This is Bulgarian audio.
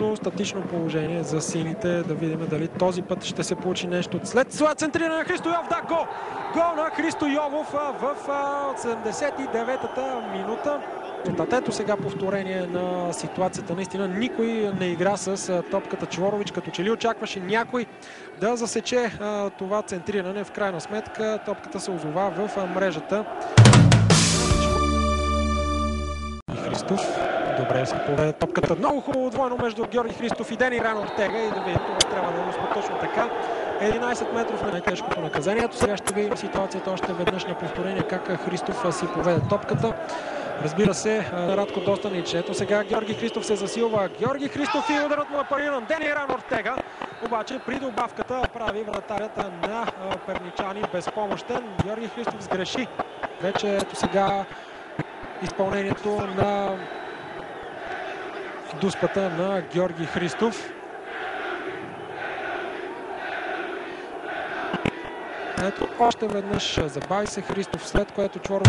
чисто статично положение за сините. Да видим дали този път ще се получи нещо. След това центриране на Христо Йовов. Да, гол! Гол на Христо Йовов в 79-та минута. Ето сега повторение на ситуацията. Наистина никой не игра с топката. Чворович като че ли очакваше някой да засече това центриране. В крайна сметка топката се озова в мрежата. Христов. Добре се поведе топката. Много хубаво двойно между Георги Христов и Дениран Ортега. И да видим, това трябва да е точно така. 11 метров на най-тежкото наказанието. Сега ще видим ситуацията още веднъж на повторение как Христов си поведе топката. Разбира се, Радко Достанич. Ето сега Георги Христов се засилва. Георги Христов и ударът му е париран. Дениран Ортега. Обаче при добавката прави вратарят на перничани безпомощен. Георги Христов сгреши. Вече ето сега изпълнението на дуспата на Георги Христов. Ето още веднъж забави се Христов, след което Чворов